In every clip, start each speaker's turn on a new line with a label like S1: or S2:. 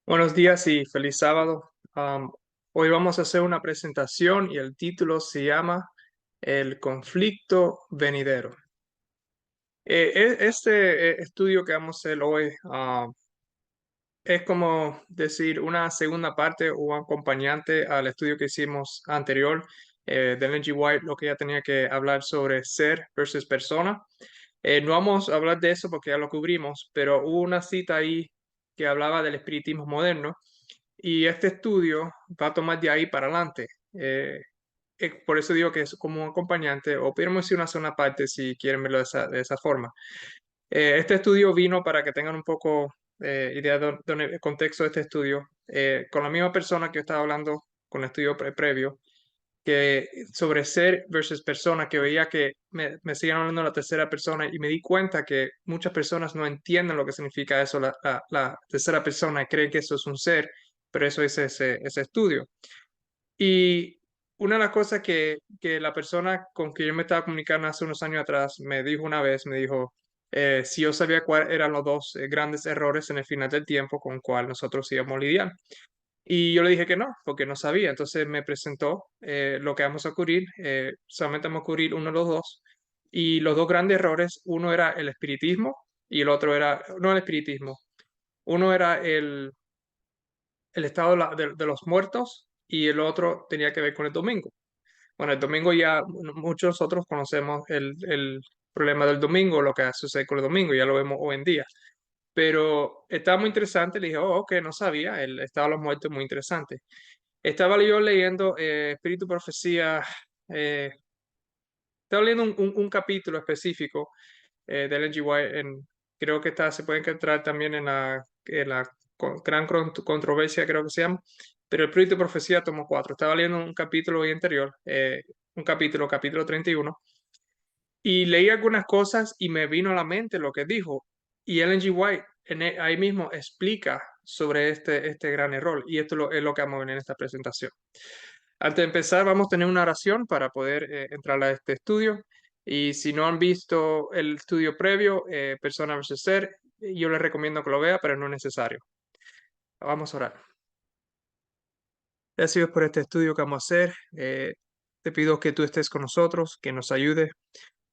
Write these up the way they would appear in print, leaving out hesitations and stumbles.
S1: Buenos días y feliz sábado. Hoy vamos a hacer una presentación y el título se llama El conflicto venidero. Este estudio que vamos a hacer hoy es como decir una segunda parte o un acompañante al estudio que hicimos anterior de Ellen G. White, lo que ella tenía que hablar sobre ser versus persona. No vamos a hablar de eso porque ya lo cubrimos, pero hubo una cita ahí que hablaba del espiritismo moderno y este estudio va a tomar de ahí para adelante. Por eso digo que es como un acompañante, o podemos decir una segunda parte si quieren verlo de esa forma. Este estudio vino para que tengan un poco idea el contexto de este estudio, con la misma persona que yo estaba hablando con el estudio previo, que sobre ser versus persona, que veía que me siguen hablando de la tercera persona y me di cuenta que muchas personas no entienden lo que significa eso, la tercera persona, y creen que eso es un ser, pero eso es ese estudio. Y una de las cosas que la persona con que yo me estaba comunicando hace unos años atrás me dijo una vez, me dijo, si yo sabía cuáles eran los dos grandes errores en el final del tiempo con cuál nosotros íbamos a lidiar. Y yo le dije que no, porque no sabía. Entonces me presentó lo que vamos a cubrir. Solamente vamos a cubrir uno de los dos. Y los dos grandes errores, uno era el espiritismo y el otro era, no el espiritismo, uno era el estado de los muertos y el otro tenía que ver con el domingo. Bueno, el domingo ya muchos de nosotros conocemos el problema del domingo, lo que sucede con el domingo, ya lo vemos hoy en día. Pero estaba muy interesante, le dije, oh, ok, no sabía, el estado de los muertos es muy interesante. Estaba yo leyendo Espíritu Profecía, eh, estaba leyendo un capítulo específico de Ellen G. White, creo que se puede encontrar también en la gran controversia, creo que se llama, pero el Espíritu Profecía tomo 4. Estaba leyendo un capítulo hoy anterior, capítulo 31, y leí algunas cosas y me vino a la mente lo que dijo. Y Ellen G. White ahí mismo explica sobre este gran error. Y esto es lo que vamos a ver en esta presentación. Antes de empezar, vamos a tener una oración para poder entrar a este estudio. Y si no han visto el estudio previo, Persona versus Ser, yo les recomiendo que lo vea, pero no es necesario. Vamos a orar. Gracias por este estudio que vamos a hacer. Te pido que tú estés con nosotros, que nos ayude.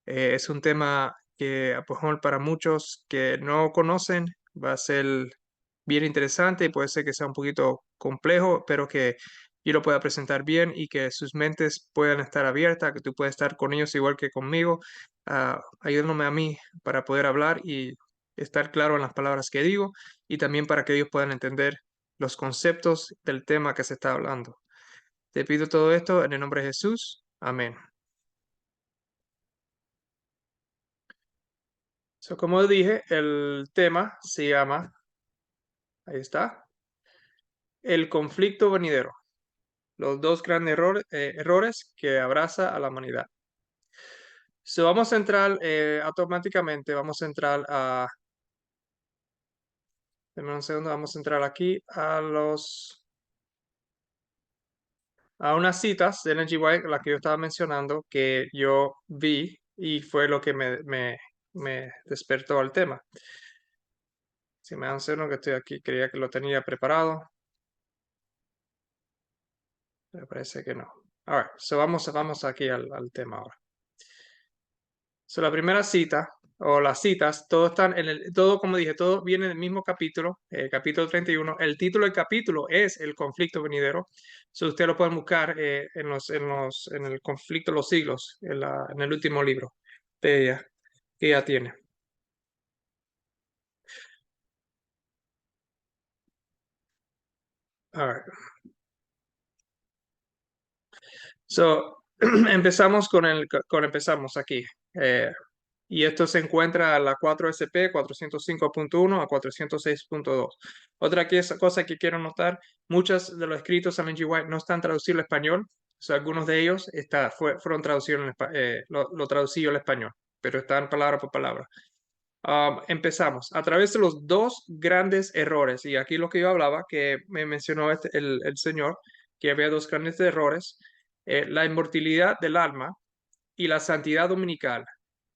S1: Es un tema que, a lo mejor para muchos que no conocen, va a ser bien interesante y puede ser que sea un poquito complejo, pero que yo lo pueda presentar bien y que sus mentes puedan estar abiertas, que tú puedas estar con ellos igual que conmigo, ayudándome a mí para poder hablar y estar claro en las palabras que digo y también para que ellos puedan entender los conceptos del tema que se está hablando. Te pido todo esto en el nombre de Jesús. Amén. Como dije, el tema se llama, ahí está, el conflicto venidero, los dos grandes errores que abraza a la humanidad. Vamos a entrar automáticamente, vamos a entrar deme un segundo, vamos a entrar aquí a unas citas de Ellen G. White, la que yo estaba mencionando, que yo vi y fue lo que me despertó al tema. Si me dan un segundo que estoy aquí, creía que lo tenía preparado. Me parece que no. Ahora, vamos aquí al tema ahora. La primera cita, o las citas, todo están todo, como dije, todo viene en el mismo capítulo, el capítulo 31. El título del capítulo es El conflicto venidero. Usted lo pueden buscar en el conflicto de los siglos, en el último libro de ella, que ella tiene. A ver. Empezamos empezamos aquí. Eh, y esto se encuentra a la 4SP 405.1 a 406.2. Otra cosa que quiero notar, muchos de los escritos en G. White no están traducidos al español, algunos de ellos fueron traducidos, lo traducí yo al español, pero están palabra por palabra. Empezamos. A través de los dos grandes errores, y aquí lo que yo hablaba, que me mencionó el señor, que había dos grandes errores, la inmortalidad del alma y la santidad dominical.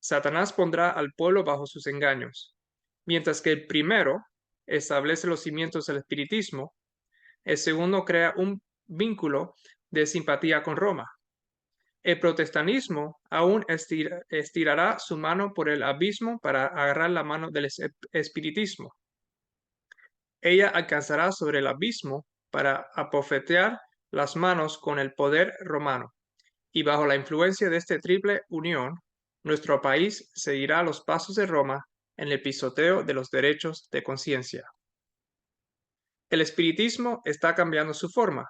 S1: Satanás pondrá al pueblo bajo sus engaños, mientras que el primero establece los cimientos del espiritismo. El segundo crea un vínculo de simpatía con Roma. El protestantismo aún estirará su mano por el abismo para agarrar la mano del espiritismo. Ella alcanzará sobre el abismo para abofetear las manos con el poder romano. Y bajo la influencia de esta triple unión, nuestro país seguirá los pasos de Roma en el pisoteo de los derechos de conciencia. El espiritismo está cambiando su forma,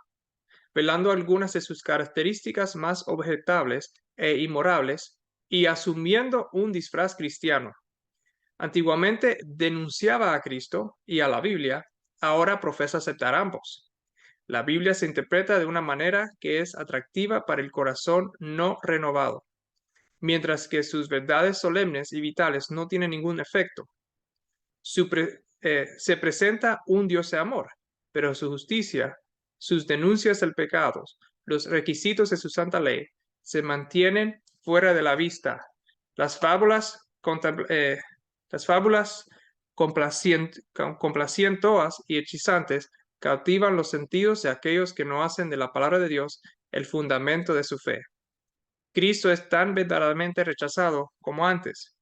S1: velando algunas de sus características más objetables e inmorables y asumiendo un disfraz cristiano. Antiguamente denunciaba a Cristo y a la Biblia, ahora profesa aceptar ambos. La Biblia se interpreta de una manera que es atractiva para el corazón no renovado, mientras que sus verdades solemnes y vitales no tienen ningún efecto. Se presenta un Dios de amor, pero su justicia, sus denuncias del pecado, los requisitos de su santa ley, se mantienen fuera de la vista. Las fábulas, complacientoas y hechizantes cautivan los sentidos de aquellos que no hacen de la palabra de Dios el fundamento de su fe. Cristo es tan verdaderamente rechazado como antes,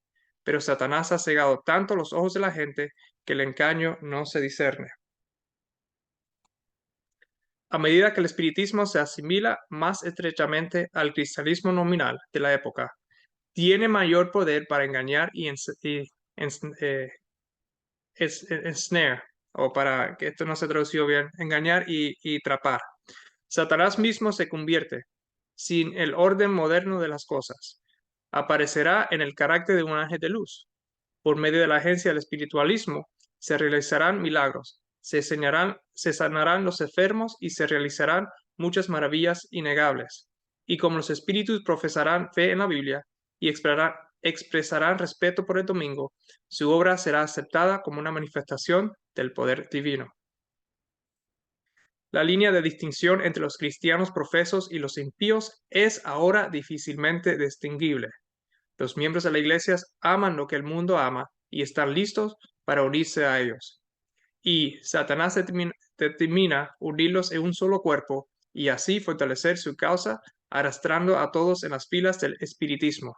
S1: pero Satanás ha cegado tanto los ojos de la gente que el engaño no se discierne. A medida que el espiritismo se asimila más estrechamente al cristianismo nominal de la época, tiene mayor poder para engañar y ensnare, o para que esto no se tradució bien, engañar y trapar. Satanás mismo se convierte, sin el orden moderno de las cosas. Aparecerá en el carácter de un ángel de luz. Por medio de la agencia del espiritualismo se realizarán milagros, se sanarán los enfermos y se realizarán muchas maravillas innegables. Y como los espíritus profesarán fe en la Biblia y expresarán respeto por el domingo, su obra será aceptada como una manifestación del poder divino. La línea de distinción entre los cristianos profesos y los impíos es ahora difícilmente distinguible. Los miembros de la iglesia aman lo que el mundo ama y están listos para unirse a ellos. Y Satanás determina unirlos en un solo cuerpo y así fortalecer su causa, arrastrando a todos en las filas del espiritismo.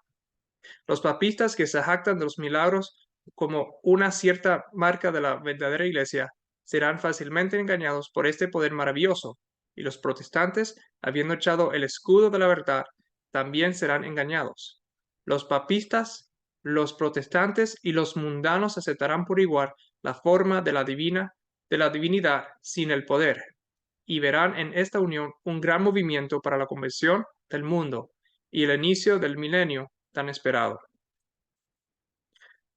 S1: Los papistas que se jactan de los milagros como una cierta marca de la verdadera iglesia serán fácilmente engañados por este poder maravilloso, y los protestantes, habiendo echado el escudo de la verdad, también serán engañados. Los papistas, los protestantes y los mundanos aceptarán por igual la forma de la divinidad sin el poder, y verán en esta unión un gran movimiento para la conversión del mundo y el inicio del milenio tan esperado.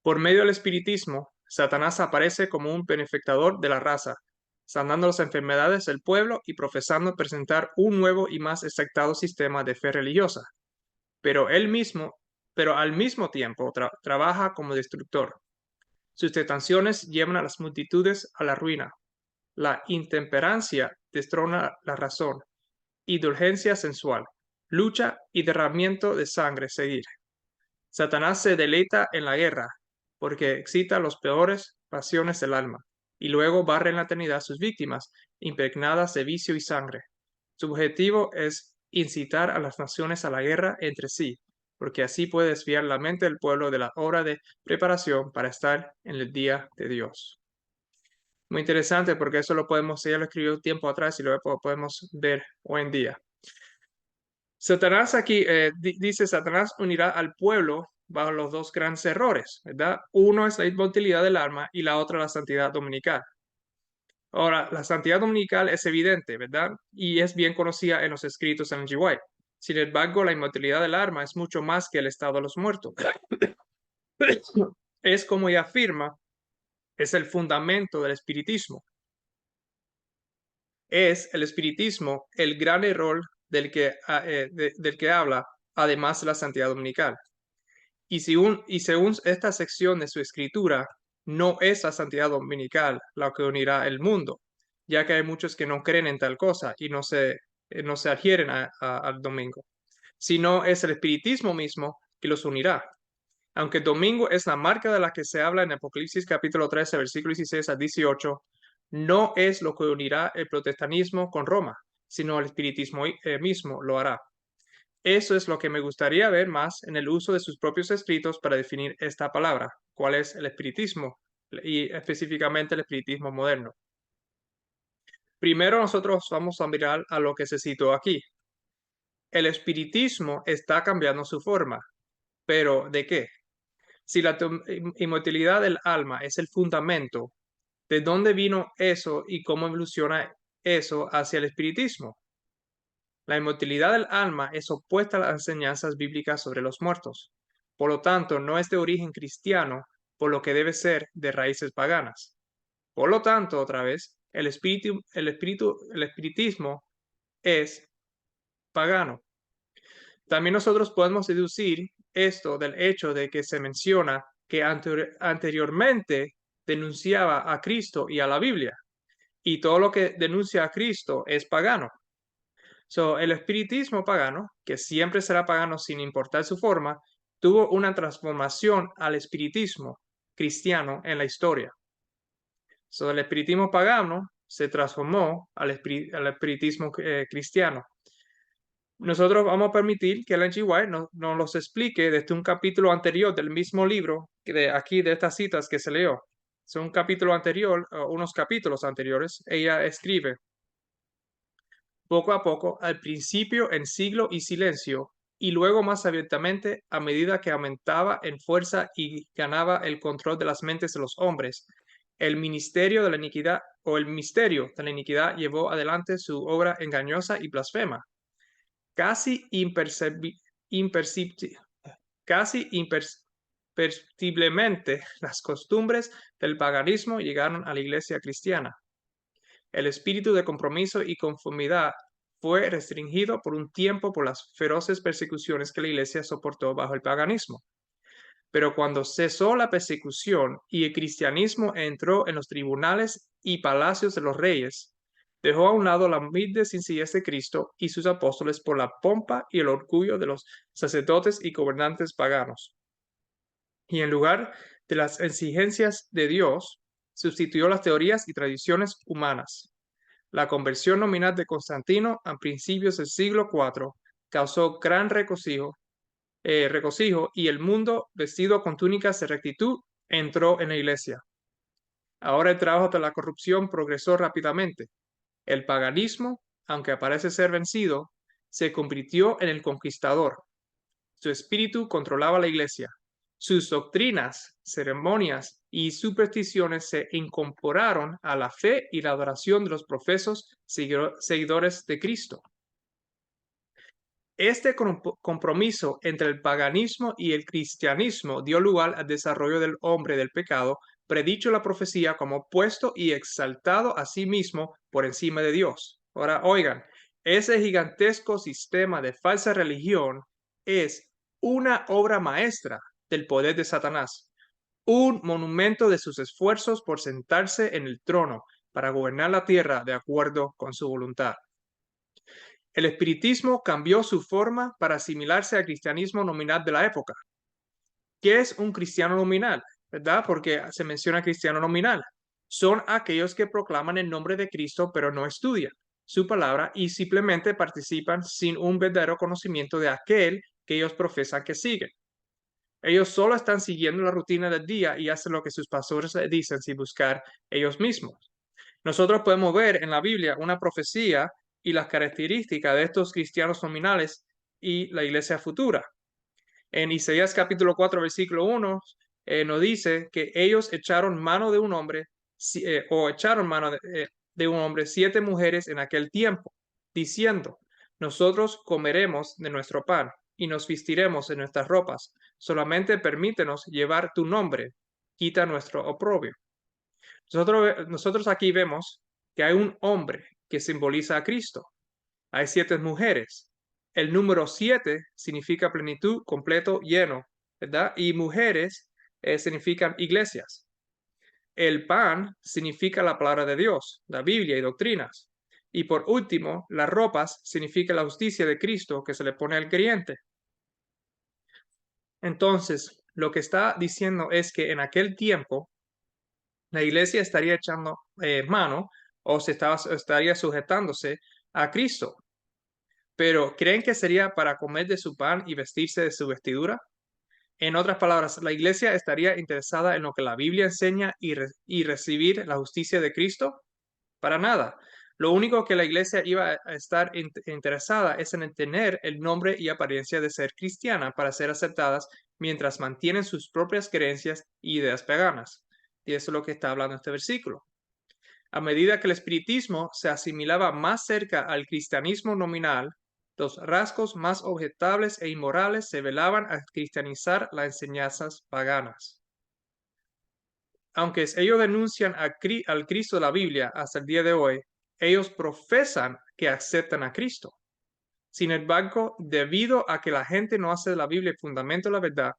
S1: Por medio del espiritismo, Satanás aparece como un benefactor de la raza, sanando las enfermedades del pueblo y profesando presentar un nuevo y más exactado sistema de fe religiosa. Pero al mismo tiempo trabaja como destructor. Sus tentaciones llevan a las multitudes a la ruina. La intemperancia destrona la razón. Indulgencia sensual, lucha y derramamiento de sangre seguir. Satanás se deleita en la guerra, porque excita las peores pasiones del alma, y luego barre en la eternidad sus víctimas, impregnadas de vicio y sangre. Su objetivo es incitar a las naciones a la guerra entre sí, porque así puede desviar la mente del pueblo de la hora de preparación para estar en el día de Dios. Muy interesante porque eso lo podemos, ella lo escribió tiempo atrás y lo podemos ver hoy en día. Satanás aquí dice, Satanás unirá al pueblo bajo los dos grandes errores, ¿verdad? Uno es la inmortalidad del alma y la otra la santidad dominical. Ahora, la santidad dominical es evidente, ¿verdad? Y es bien conocida en los escritos de Ellen G. White. Sin embargo, la inmortalidad del alma es mucho más que el estado de los muertos. Es como ella afirma, es el fundamento del espiritismo. Es el espiritismo el gran error del que habla, además de la santidad dominical. Y según esta sección de su escritura, no es la santidad dominical la que unirá el mundo, ya que hay muchos que no creen en tal cosa y no se adhieren al domingo, sino es el espiritismo mismo que los unirá. Aunque domingo es la marca de la que se habla en Apocalipsis capítulo 13, versículo 16 a 18, no es lo que unirá el protestantismo con Roma, sino el espiritismo mismo lo hará. Eso es lo que me gustaría ver más en el uso de sus propios escritos para definir esta palabra, cuál es el espiritismo y específicamente el espiritismo moderno. Primero nosotros vamos a mirar a lo que se citó aquí. El espiritismo está cambiando su forma, pero ¿de qué? Si la inmortalidad del alma es el fundamento, ¿de dónde vino eso y cómo evoluciona eso hacia el espiritismo? La inmortalidad del alma es opuesta a las enseñanzas bíblicas sobre los muertos. Por lo tanto, no es de origen cristiano, por lo que debe ser de raíces paganas. Por lo tanto, otra vez, el espiritismo es pagano. También nosotros podemos deducir esto del hecho de que se menciona que anteriormente denunciaba a Cristo y a la Biblia, y todo lo que denuncia a Cristo es pagano. El espiritismo pagano, que siempre será pagano sin importar su forma, tuvo una transformación al espiritismo cristiano en la historia. El espiritismo pagano se transformó al espiritismo cristiano. Nosotros vamos a permitir que Ellen G. White nos los explique desde un capítulo anterior del mismo libro, de aquí de estas citas que se leyó. Es un capítulo anterior, unos capítulos anteriores. Ella escribe: poco a poco, al principio en siglo y silencio, y luego más abiertamente a medida que aumentaba en fuerza y ganaba el control de las mentes de los hombres. El ministerio de la iniquidad o el misterio de la iniquidad llevó adelante su obra engañosa y blasfema. Casi imperceptiblemente las costumbres del paganismo llegaron a la iglesia cristiana. El espíritu de compromiso y conformidad fue restringido por un tiempo por las feroces persecuciones que la iglesia soportó bajo el paganismo. Pero cuando cesó la persecución y el cristianismo entró en los tribunales y palacios de los reyes, dejó a un lado la humilde sencillez de Cristo y sus apóstoles por la pompa y el orgullo de los sacerdotes y gobernantes paganos. Y en lugar de las exigencias de Dios, sustituyó las teorías y tradiciones humanas. La conversión nominal de Constantino a principios del siglo IV causó gran regocijo y el mundo, vestido con túnicas de rectitud, entró en la iglesia. Ahora el trabajo de la corrupción progresó rápidamente. El paganismo, aunque parece ser vencido, se convirtió en el conquistador. Su espíritu controlaba la iglesia. Sus doctrinas, ceremonias y supersticiones se incorporaron a la fe y la adoración de los profesos seguidores de Cristo. Este compromiso entre el paganismo y el cristianismo dio lugar al desarrollo del hombre del pecado, predicho la profecía como puesto y exaltado a sí mismo por encima de Dios. Ahora, oigan, ese gigantesco sistema de falsa religión es una obra maestra del poder de Satanás, un monumento de sus esfuerzos por sentarse en el trono para gobernar la tierra de acuerdo con su voluntad. El espiritismo cambió su forma para asimilarse al cristianismo nominal de la época. ¿Qué es un cristiano nominal? ¿Verdad? Porque se menciona cristiano nominal. Son aquellos que proclaman el nombre de Cristo pero no estudian su palabra y simplemente participan sin un verdadero conocimiento de aquel que ellos profesan que siguen. Ellos solo están siguiendo la rutina del día y hacen lo que sus pastores les dicen sin buscar ellos mismos. Nosotros podemos ver en la Biblia una profecía y las características de estos cristianos nominales y la iglesia futura. En Isaías capítulo 4, versículo 1, nos dice que ellos echaron mano de un hombre, echaron mano de un hombre 7 mujeres en aquel tiempo, diciendo: nosotros comeremos de nuestro pan y nos vestiremos de nuestras ropas. Solamente permítenos llevar tu nombre, quita nuestro oprobio. Nosotros aquí vemos que hay un hombre que simboliza a Cristo. Hay 7 mujeres. El número 7 significa plenitud, completo, lleno, ¿verdad? Y mujeres significan iglesias. El pan significa la palabra de Dios, la Biblia y doctrinas. Y por último, las ropas significa la justicia de Cristo que se le pone al creyente. Entonces, Lo que está diciendo es que en aquel tiempo la iglesia estaría echando mano o estaría sujetándose a Cristo. Pero ¿creen que sería para comer de su pan y vestirse de su vestidura? En otras palabras, la iglesia estaría interesada en lo que la Biblia enseña y recibir la justicia de Cristo. Para nada. Lo único que la iglesia iba a estar interesada es en tener el nombre y apariencia de ser cristiana para ser aceptadas mientras mantienen sus propias creencias y ideas paganas. Y eso es lo que está hablando este versículo. A medida que el espiritismo se asimilaba más cerca al cristianismo nominal, los rasgos más objetables e inmorales se velaban a cristianizar las enseñanzas paganas. Aunque ellos denuncian al Cristo de la Biblia hasta el día de hoy, ellos profesan que aceptan a Cristo. Sin embargo, debido a que la gente no hace de la Biblia el fundamento de la verdad,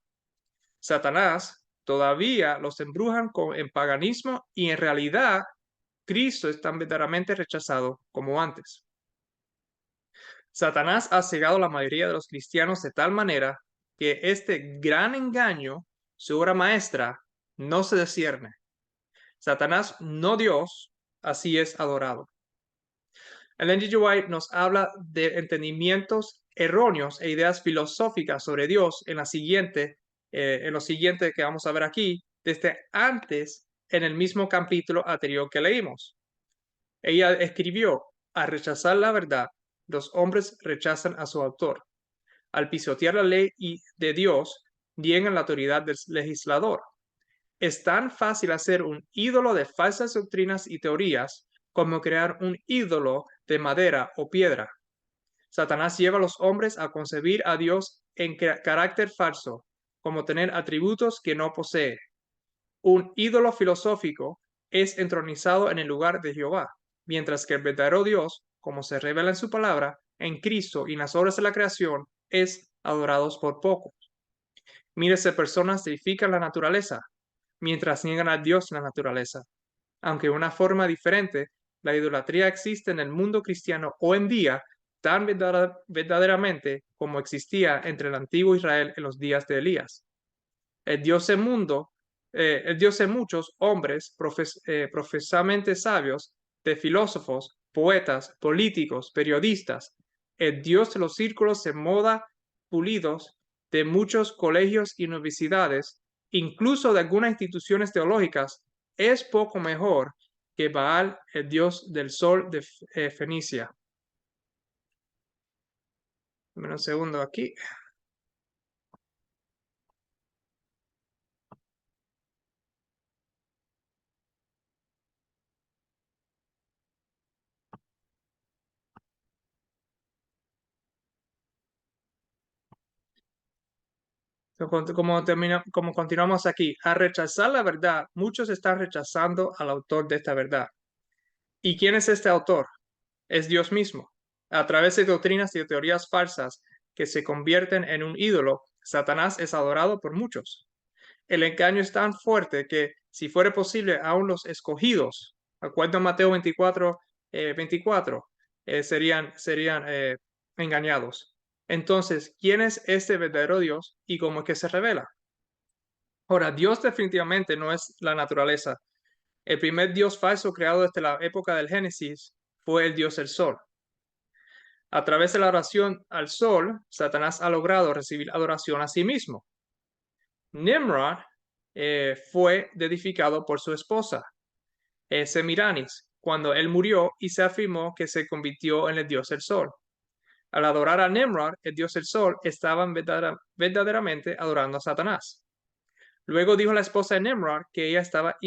S1: Satanás todavía los embrujan en paganismo y en realidad Cristo es tan verdaderamente rechazado como antes. Satanás ha cegado a la mayoría de los cristianos de tal manera que este gran engaño, su obra maestra, no se discierne. Satanás, no Dios, así es adorado. Ellen G. White nos habla de entendimientos erróneos e ideas filosóficas sobre Dios en lo siguiente que vamos a ver aquí, desde antes en el mismo capítulo anterior que leímos. Ella escribió: al rechazar la verdad, los hombres rechazan a su autor. Al pisotear la ley de Dios, niegan la autoridad del legislador. Es tan fácil hacer un ídolo de falsas doctrinas y teorías como crear un ídolo de madera o piedra. Satanás lleva a los hombres a concebir a Dios en carácter falso, como tener atributos que no posee. Un ídolo filosófico es entronizado en el lugar de Jehová, mientras que el verdadero Dios, como se revela en su palabra, en Cristo y en las obras de la creación, es adorado por pocos. Mírese, personas deifican la naturaleza, mientras niegan a Dios la naturaleza. Aunque de una forma diferente, la idolatría existe en el mundo cristiano hoy en día tan verdaderamente como existía entre el antiguo Israel en los días de Elías. El Dios de muchos hombres profesamente sabios, de filósofos, poetas, políticos, periodistas, el Dios de los círculos de moda pulidos, de muchos colegios y universidades, incluso de algunas instituciones teológicas, es poco mejor que Baal, el dios del sol de Fenicia. Dame un segundo aquí. Como continuamos aquí, a rechazar la verdad, muchos están rechazando al autor de esta verdad. ¿Y quién es este autor? Es Dios mismo. A través de doctrinas y teorías falsas que se convierten en un ídolo, Satanás es adorado por muchos. El engaño es tan fuerte que, si fuera posible, aún los escogidos, acuerdo a Mateo 24, 24, serían engañados. Entonces, ¿quién es este verdadero Dios y cómo es que se revela? Ahora, Dios definitivamente no es la naturaleza. El primer Dios falso creado desde la época del Génesis fue el Dios del Sol. A través de la oración al Sol, Satanás ha logrado recibir adoración a sí mismo. Nimrod fue edificado por su esposa, Semiramis, cuando él murió y se afirmó que se convirtió en el Dios del Sol. Al adorar a Nimrod, el Dios del Sol, estaban verdaderamente adorando a Satanás. Luego dijo la esposa de Nimrod que ella estaba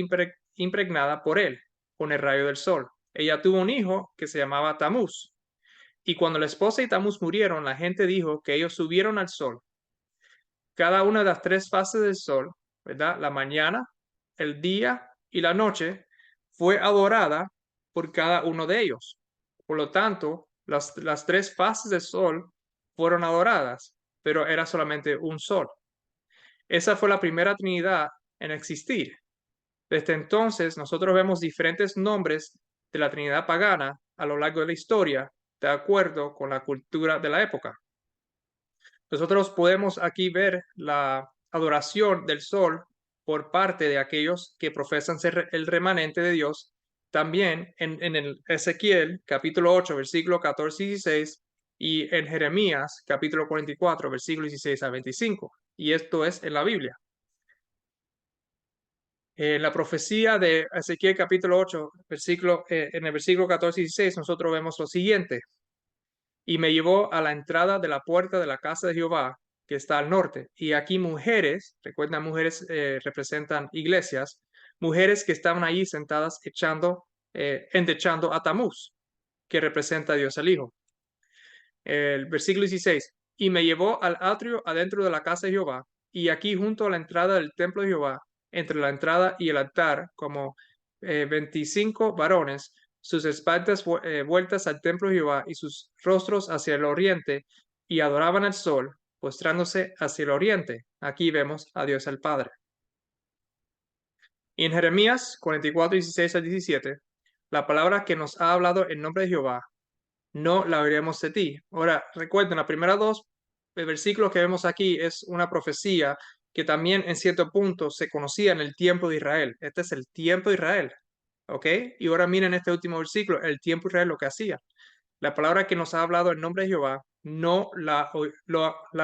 S1: impregnada por él, con el rayo del sol. Ella tuvo un hijo que se llamaba Tamuz. Y cuando la esposa y Tamuz murieron, la gente dijo que ellos subieron al sol. Cada una de las tres fases del sol, ¿verdad? La mañana, el día y la noche, fue adorada por cada uno de ellos. Por lo tanto, las tres fases del sol fueron adoradas, pero era solamente un sol. Esa fue la primera Trinidad en existir. Desde entonces, nosotros vemos diferentes nombres de la Trinidad pagana a lo largo de la historia, de acuerdo con la cultura de la época. Nosotros podemos aquí ver adoración del sol por parte de aquellos que profesan ser el remanente de Dios. También en el Ezequiel capítulo 8, versículo 14 y 16, y en Jeremías capítulo 44, versículos 16 a 25. Y esto es en la Biblia. En la profecía de Ezequiel capítulo 8, en el versículo 14 y 16, nosotros vemos lo siguiente. Y me llevó a la entrada de la puerta de la casa de Jehová, que está al norte. Y aquí mujeres, recuerdan, mujeres representan iglesias, mujeres que estaban ahí sentadas endechando a Tamuz, que representa a Dios el Hijo. El versículo 16, y me llevó al atrio adentro de la casa de Jehová, y aquí junto a la entrada del templo de Jehová, entre la entrada y el altar, como 25 varones, sus espaldas vueltas al templo de Jehová y sus rostros hacia el oriente, y adoraban al sol, postrándose hacia el oriente. Aquí vemos a Dios el Padre. Y en Jeremías 44, 16 al 17, la palabra que nos ha hablado en nombre de Jehová, no la oiremos de ti. Ahora, recuerden, la primera dos versículos que vemos aquí es una profecía que también en cierto punto se conocía en el tiempo de Israel. Este es el tiempo de Israel, ¿ok? Y ahora miren este último versículo, el tiempo de Israel lo que hacía. La palabra que nos ha hablado en nombre de Jehová, no la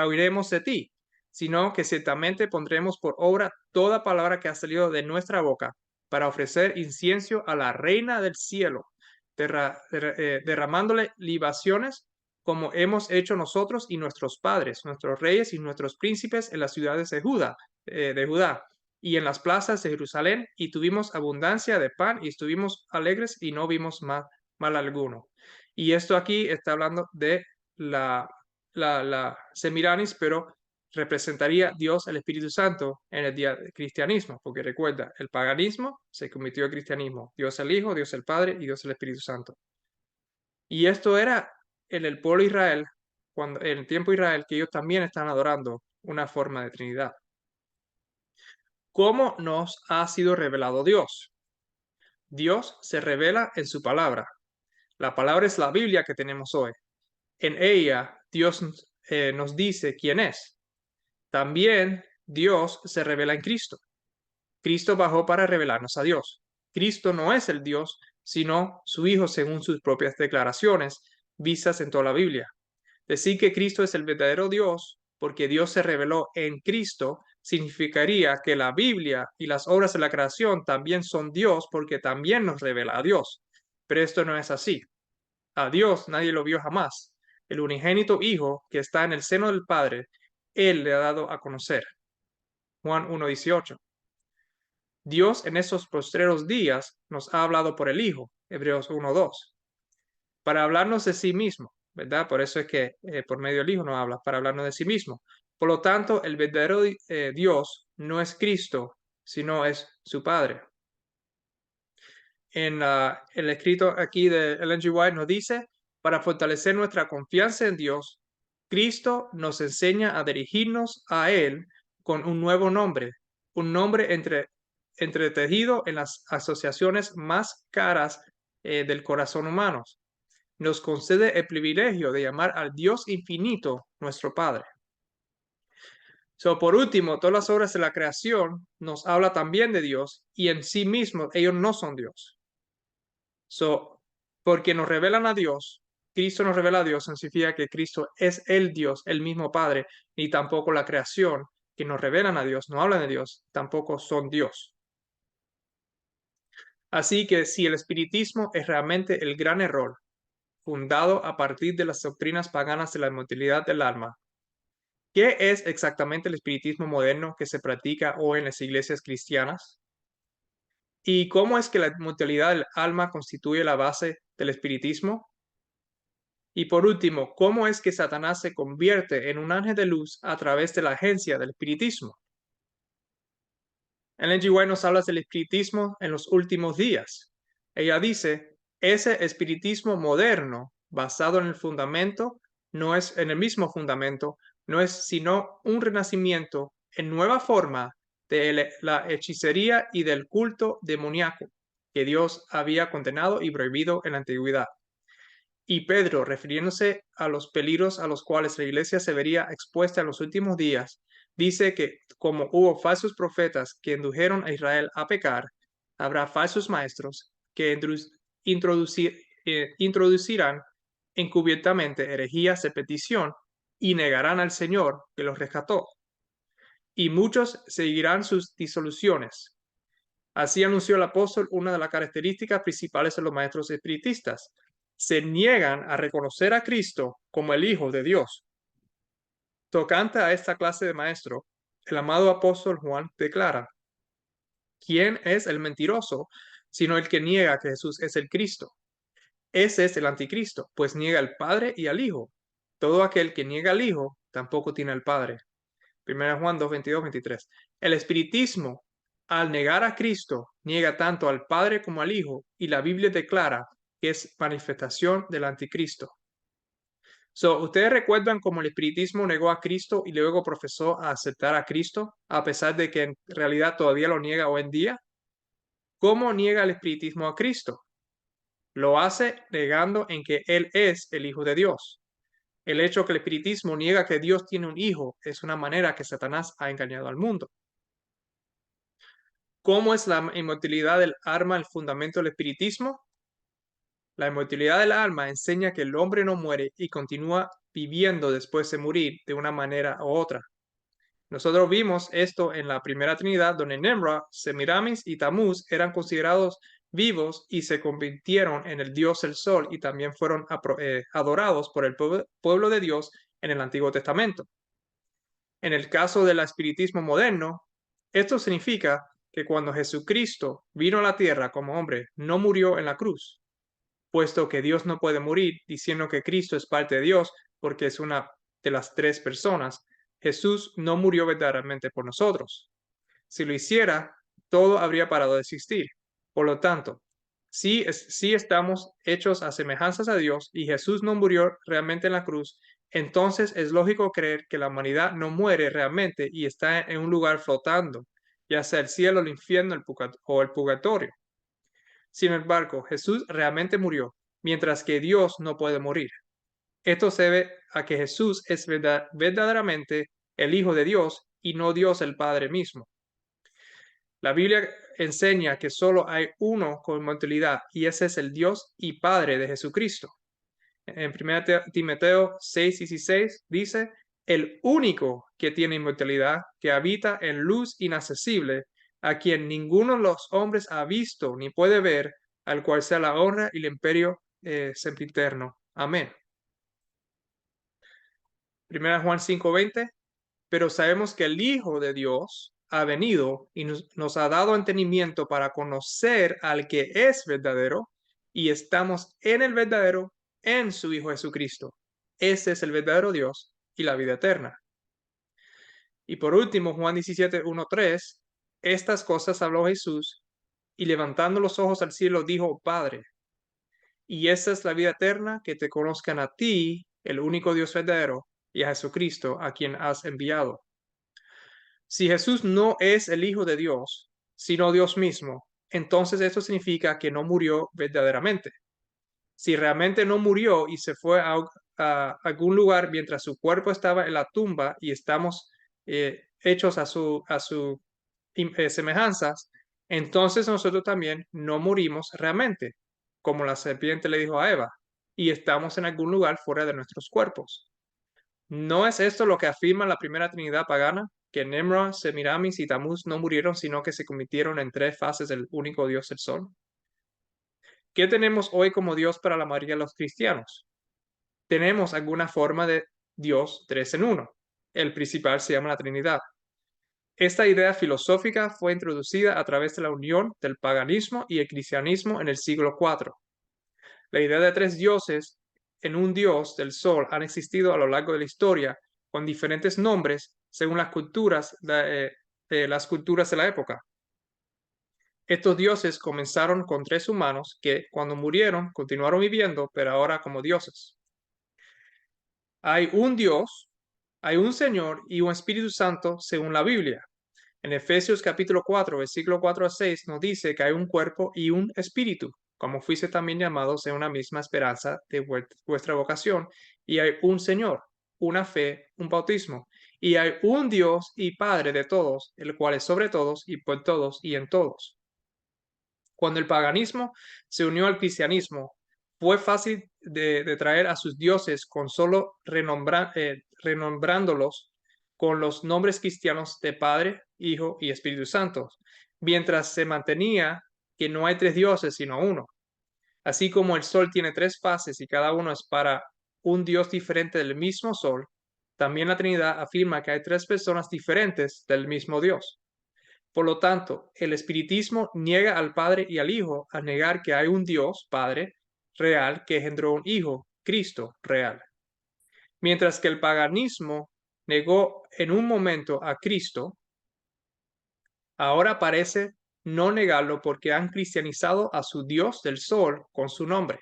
S1: oiremos de ti, sino que ciertamente pondremos por obra toda palabra que ha salido de nuestra boca para ofrecer incienso a la reina del cielo, derramándole libaciones como hemos hecho nosotros y nuestros padres, nuestros reyes y nuestros príncipes en las ciudades de Judá y en las plazas de Jerusalén, y tuvimos abundancia de pan y estuvimos alegres y no vimos mal alguno. Y esto aquí está hablando de la Semiramis, pero representaría Dios el Espíritu Santo en el día del cristianismo, porque recuerda, el paganismo se convirtió en cristianismo, Dios el Hijo, Dios el Padre y Dios el Espíritu Santo. Y esto era en el pueblo de Israel, en el tiempo de Israel, que ellos también están adorando una forma de Trinidad. ¿Cómo nos ha sido revelado Dios? Dios se revela en su palabra. La palabra es la Biblia que tenemos hoy. En ella Dios nos dice quién es. También Dios se revela en Cristo. Cristo bajó para revelarnos a Dios. Cristo no es el Dios, sino su Hijo según sus propias declaraciones, vistas en toda la Biblia. Decir que Cristo es el verdadero Dios, porque Dios se reveló en Cristo, significaría que la Biblia y las obras de la creación también son Dios, porque también nos revela a Dios. Pero esto no es así. A Dios nadie lo vio jamás. El unigénito Hijo que está en el seno del Padre, Él le ha dado a conocer. Juan 1:18. Dios en esos postreros días nos ha hablado por el Hijo. Hebreos 1:2. Para hablarnos de sí mismo, ¿verdad? Por eso es que por medio del Hijo nos habla, para hablarnos de sí mismo. Por lo tanto, el verdadero Dios no es Cristo, sino es su Padre. En el escrito aquí de Ellen G. White nos dice, para fortalecer nuestra confianza en Dios, Cristo nos enseña a dirigirnos a Él con un nuevo nombre, un nombre entretejido en las asociaciones más caras del corazón humano. Nos concede el privilegio de llamar al Dios infinito nuestro Padre. Por último, todas las obras de la creación nos habla también de Dios y en sí mismos ellos no son Dios. Porque nos revelan a Dios, Cristo nos revela a Dios, no significa que Cristo es el Dios, el mismo Padre, ni tampoco la creación que nos revelan a Dios, no hablan de Dios, tampoco son Dios. Así que si el espiritismo es realmente el gran error, fundado a partir de las doctrinas paganas de la inmortalidad del alma, ¿qué es exactamente el espiritismo moderno que se practica hoy en las iglesias cristianas? ¿Y cómo es que la inmortalidad del alma constituye la base del espiritismo? Y por último, ¿cómo es que Satanás se convierte en un ángel de luz a través de la agencia del espiritismo? Ellen G. White nos habla del espiritismo en los últimos días. Ella dice, ese espiritismo moderno, basado en el fundamento, no es en el mismo fundamento, no es sino un renacimiento en nueva forma de la hechicería y del culto demoníaco que Dios había condenado y prohibido en la antigüedad. Y Pedro, refiriéndose a los peligros a los cuales la iglesia se vería expuesta en los últimos días, dice que como hubo falsos profetas que indujeron a Israel a pecar, habrá falsos maestros que introducirán encubiertamente herejías de petición y negarán al Señor que los rescató. Y muchos seguirán sus disoluciones. Así anunció el apóstol una de las características principales de los maestros espiritistas. Se niegan a reconocer a Cristo como el Hijo de Dios. Tocante a esta clase de maestro, el amado apóstol Juan declara: ¿quién es el mentiroso sino el que niega que Jesús es el Cristo? Ese es el anticristo, pues niega al Padre y al Hijo. Todo aquel que niega al Hijo tampoco tiene al Padre. 1 Juan 2, 22, 23. El espiritismo, al negar a Cristo, niega tanto al Padre como al Hijo, y la Biblia declara que es manifestación del anticristo. ¿Ustedes recuerdan cómo el espiritismo negó a Cristo y luego profesó a aceptar a Cristo, a pesar de que en realidad todavía lo niega hoy en día? ¿Cómo niega el espiritismo a Cristo? Lo hace negando en que Él es el Hijo de Dios. El hecho que el espiritismo niega que Dios tiene un hijo es una manera que Satanás ha engañado al mundo. ¿Cómo es la inmortalidad del alma el fundamento del espiritismo? La inmortalidad del alma enseña que el hombre no muere y continúa viviendo después de morir de una manera u otra. Nosotros vimos esto en la primera Trinidad, donde Nimrod, Semiramis y Tamuz eran considerados vivos y se convirtieron en el dios del sol y también fueron adorados por el pueblo de Dios en el Antiguo Testamento. En el caso del espiritismo moderno, esto significa que cuando Jesucristo vino a la tierra como hombre, no murió en la cruz, puesto que Dios no puede morir, diciendo que Cristo es parte de Dios porque es una de las tres personas. Jesús no murió verdaderamente por nosotros. Si lo hiciera, todo habría parado de existir. Por lo tanto, si estamos hechos a semejanzas a Dios y Jesús no murió realmente en la cruz, entonces es lógico creer que la humanidad no muere realmente y está en un lugar flotando, ya sea el cielo, el infierno o el purgatorio. Sin embargo, Jesús realmente murió, mientras que Dios no puede morir. Esto se debe a que Jesús es verdaderamente el Hijo de Dios y no Dios el Padre mismo. La Biblia enseña que solo hay uno con inmortalidad y ese es el Dios y Padre de Jesucristo. En 1 Timoteo 6:16 dice: el único que tiene inmortalidad, que habita en luz inaccesible, a quien ninguno de los hombres ha visto ni puede ver, al cual sea la honra y el imperio sempiterno. Amén. 1 Juan 5:20. Pero sabemos que el Hijo de Dios ha venido y nos ha dado entendimiento para conocer al que es verdadero, y estamos en el verdadero, en su Hijo Jesucristo. Ese es el verdadero Dios y la vida eterna. Y por último, Juan 17:1-3, estas cosas habló Jesús, y levantando los ojos al cielo dijo: Padre, y esta es la vida eterna, que te conozcan a ti, el único Dios verdadero, y a Jesucristo, a quien has enviado. Si Jesús no es el Hijo de Dios, sino Dios mismo, entonces esto significa que no murió verdaderamente. Si realmente no murió y se fue a algún lugar mientras su cuerpo estaba en la tumba y estamos hechos a su semejanzas, entonces nosotros también no morimos realmente, como la serpiente le dijo a Eva, y estamos en algún lugar fuera de nuestros cuerpos. ¿No es esto lo que afirma la primera Trinidad pagana? Que Nimrod, Semiramis y Tamuz no murieron, sino que se convirtieron en tres fases del único Dios, el Sol. ¿Qué tenemos hoy como Dios para la mayoría de los cristianos? Tenemos alguna forma de Dios tres en uno. El principal se llama la Trinidad. Esta idea filosófica fue introducida a través de la unión del paganismo y el cristianismo en el siglo IV. La idea de tres dioses en un dios del sol han existido a lo largo de la historia con diferentes nombres según las culturas de la época. Estos dioses comenzaron con tres humanos que, cuando murieron, continuaron viviendo, pero ahora como dioses. Hay un Dios, hay un Señor y un Espíritu Santo según la Biblia. En Efesios capítulo 4, versículo 4-6 nos dice que hay un cuerpo y un espíritu, como fuiste también llamados en una misma esperanza de vuestra vocación, y hay un Señor, una fe, un bautismo, Y hay un Dios y Padre de todos, el cual es sobre todos y por todos y en todos. Cuando el paganismo se unió al cristianismo, fue fácil de traer a sus dioses con solo renombrándolos con los nombres cristianos de Padre, Hijo y Espíritu Santo, mientras se mantenía que no hay tres dioses sino uno. Así como el sol tiene tres fases y cada uno es para un Dios diferente del mismo sol, también la Trinidad afirma que hay tres personas diferentes del mismo Dios. Por lo tanto, el espiritismo niega al Padre y al Hijo al negar que hay un Dios, Padre, real que engendró un Hijo, Cristo, real. Mientras que el paganismo negó en un momento a Cristo, ahora parece no negarlo porque han cristianizado a su Dios del Sol con su nombre.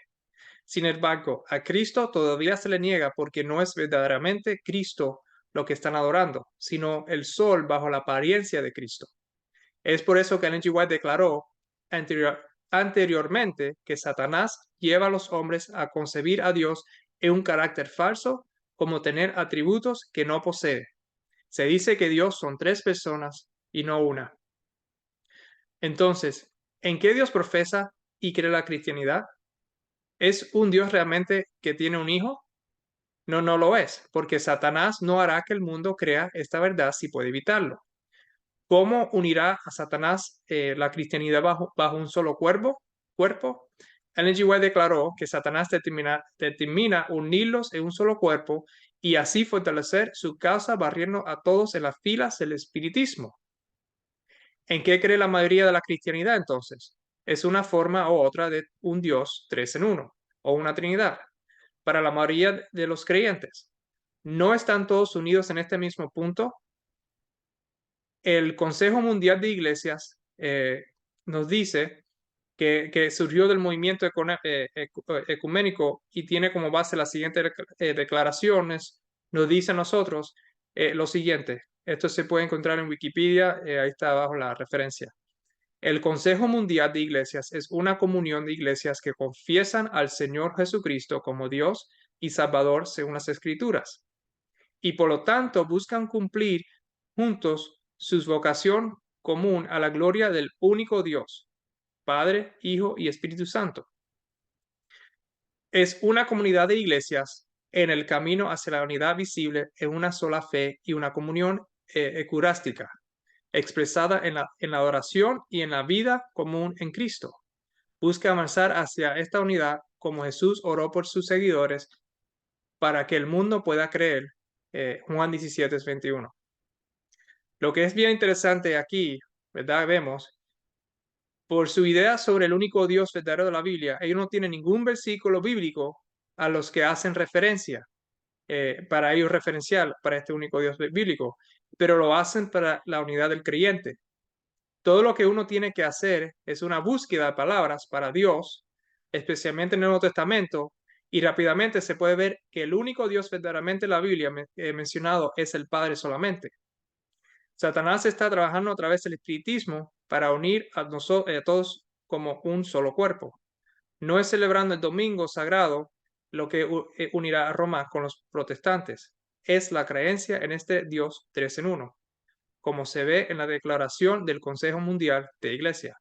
S1: Sin embargo, a Cristo todavía se le niega porque no es verdaderamente Cristo lo que están adorando, sino el Sol bajo la apariencia de Cristo. Es por eso que Ellen G. White declaró anteriormente que Satanás lleva a los hombres a concebir a Dios en un carácter falso, como tener atributos que no posee. Se dice que Dios son tres personas y no una. Entonces, ¿en qué Dios profesa y cree la cristianidad? ¿Es un Dios realmente que tiene un hijo? No, no lo es, porque Satanás no hará que el mundo crea esta verdad si puede evitarlo. ¿Cómo unirá a Satanás la cristianidad bajo un solo cuerpo? Ellen G. White declaró que Satanás determina unirlos en un solo cuerpo y así fortalecer su causa barriendo a todos en las filas del espiritismo. ¿En qué cree la mayoría de la cristianidad entonces? Es una forma u otra de un Dios tres en uno o una Trinidad. Para la mayoría de los creyentes, ¿no están todos unidos en este mismo punto? El Consejo Mundial de Iglesias nos dice que surgió del movimiento ecuménico y tiene como base las siguientes declaraciones. Nos dice a nosotros lo siguiente. Esto se puede encontrar en Wikipedia, ahí está abajo la referencia. El Consejo Mundial de Iglesias es una comunión de iglesias que confiesan al Señor Jesucristo como Dios y Salvador según las Escrituras, y por lo tanto buscan cumplir juntos su vocación común a la gloria del único Dios, Padre, Hijo y Espíritu Santo. Es una comunidad de iglesias en el camino hacia la unidad visible en una sola fe y una comunión ecurástica, expresada en la oración y en la vida común en Cristo. Busca avanzar hacia esta unidad como Jesús oró por sus seguidores para que el mundo pueda creer. Juan 17:21. Lo que es bien interesante aquí, ¿verdad? Vemos, por su idea sobre el único Dios verdadero de la Biblia, ellos no tienen ningún versículo bíblico a los que hacen referencia, para ellos referencial para este único Dios bíblico, pero lo hacen para la unidad del creyente. Todo lo que uno tiene que hacer es una búsqueda de palabras para Dios, especialmente en el Nuevo Testamento, y rápidamente se puede ver que el único Dios verdaderamente en la Biblia mencionado es el Padre solamente. Satanás está trabajando a través del espiritismo para unir a todos como un solo cuerpo. No es celebrando el domingo sagrado lo que unirá a Roma con los protestantes. Es la creencia en este Dios tres en uno, como se ve en la declaración del Consejo Mundial de Iglesia.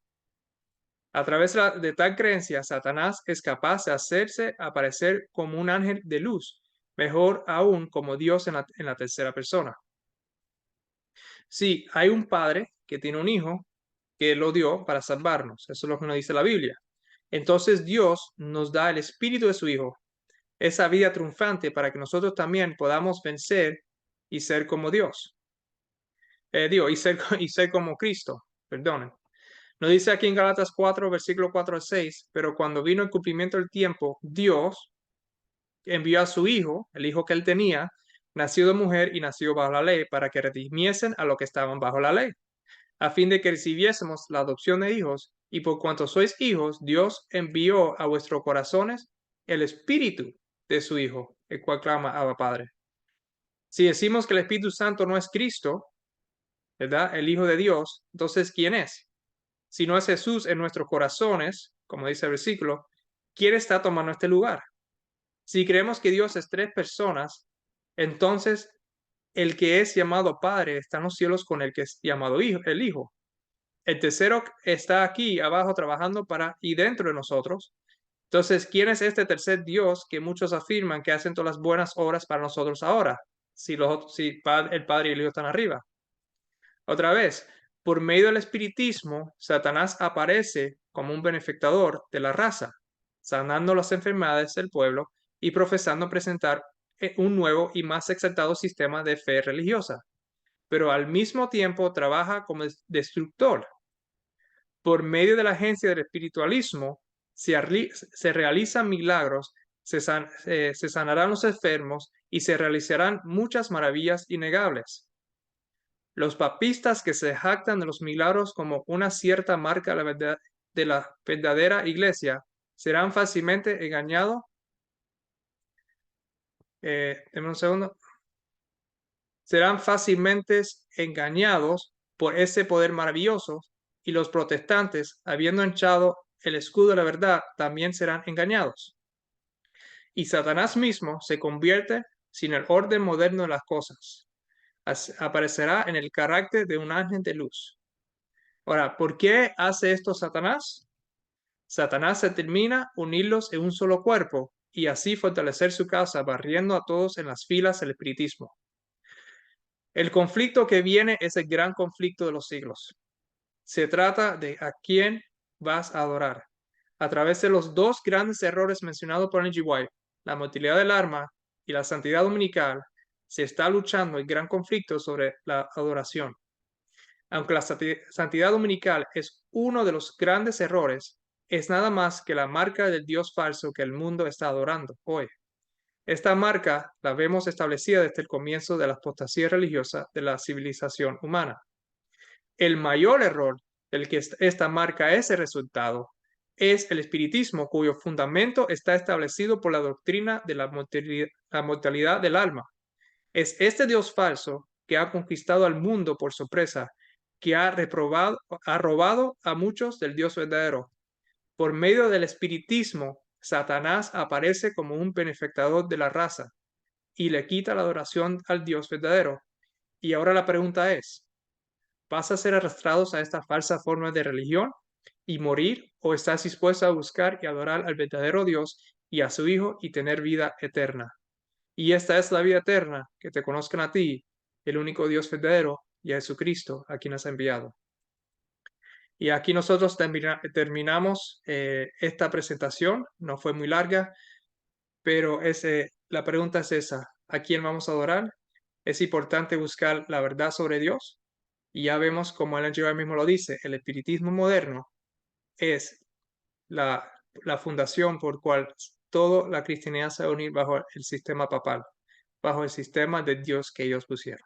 S1: A través de tal creencia, Satanás es capaz de hacerse aparecer como un ángel de luz, mejor aún como Dios en la tercera persona. Sí, hay un padre que tiene un hijo que lo dio para salvarnos. Eso es lo que nos dice la Biblia. Entonces Dios nos da el espíritu de su hijo, esa vida triunfante para que nosotros también podamos vencer y ser como Dios. Y ser como Cristo. Perdonen. Nos dice aquí en Galatas 4, versículo 4 al 6, pero cuando vino el cumplimiento del tiempo, Dios envió a su hijo, el hijo que él tenía, nacido de mujer y nacido bajo la ley, para que redimiesen a los que estaban bajo la ley, a fin de que recibiésemos la adopción de hijos, y por cuanto sois hijos, Dios envió a vuestros corazones el espíritu de su Hijo, el cual clama Abba Padre. Si decimos que el Espíritu Santo no es Cristo, ¿verdad? El Hijo de Dios, entonces ¿quién es? Si no es Jesús en nuestros corazones, como dice el versículo, ¿quién está tomando este lugar? Si creemos que Dios es tres personas, entonces El que es llamado Padre está en los cielos con el que es llamado Hijo, el Hijo. El tercero está aquí abajo trabajando para y dentro de nosotros. Entonces, ¿quién es este tercer Dios que muchos afirman que hacen todas las buenas obras para nosotros ahora? Si el Padre y el Hijo están arriba. Otra vez, por medio del espiritismo, Satanás aparece como un benefactor de la raza, sanando las enfermedades del pueblo y profesando presentar un nuevo y más exaltado sistema de fe religiosa, pero al mismo tiempo trabaja como destructor. Por medio de la agencia del espiritualismo, se realizan milagros, se sanarán los enfermos y se realizarán muchas maravillas innegables. Los papistas que se jactan de los milagros como una cierta marca de la verdadera iglesia serán fácilmente engañados. Deme un segundo. Serán fácilmente engañados por ese poder maravilloso, y los protestantes, habiendo hinchado el escudo de la verdad, también serán engañados. Y Satanás mismo se convierte sin el orden moderno de las cosas. Aparecerá en el carácter de un ángel de luz. Ahora, ¿por qué hace esto Satanás? Satanás determina unirlos en un solo cuerpo y así fortalecer su casa, barriendo a todos en las filas del espiritismo. El conflicto que viene es el gran conflicto de los siglos. Se trata de a quién vas a adorar. A través de los dos grandes errores mencionados por Ellen G. White, la motilidad del alma y la santidad dominical, se está luchando el gran conflicto sobre la adoración. Aunque la santidad dominical es uno de los grandes errores, es nada más que la marca del Dios falso que el mundo está adorando hoy. Esta marca la vemos establecida desde el comienzo de la apostasía religiosa de la civilización humana. El mayor error del que esta marca es el resultado es el espiritismo, cuyo fundamento está establecido por la doctrina de la mortalidad del alma. Es este Dios falso que ha conquistado al mundo por sorpresa, que ha robado a muchos del Dios verdadero. Por medio del espiritismo, Satanás aparece como un benefactor de la raza y le quita la adoración al Dios verdadero. Y ahora la pregunta es, ¿vas a ser arrastrados a esta falsa forma de religión y morir, o estás dispuesto a buscar y adorar al verdadero Dios y a su Hijo y tener vida eterna? Y esta es la vida eterna, que te conozcan a ti, el único Dios verdadero, y a Jesucristo, a quien has enviado. Y aquí nosotros terminamos esta presentación. No fue muy larga, pero la pregunta es esa: ¿a quién vamos a adorar? Es importante buscar la verdad sobre Dios. Y ya vemos, como Ellen G. White mismo lo dice, el espiritismo moderno es la fundación por cual toda la cristianidad se va a unir bajo el sistema papal, bajo el sistema de Dios que ellos pusieron.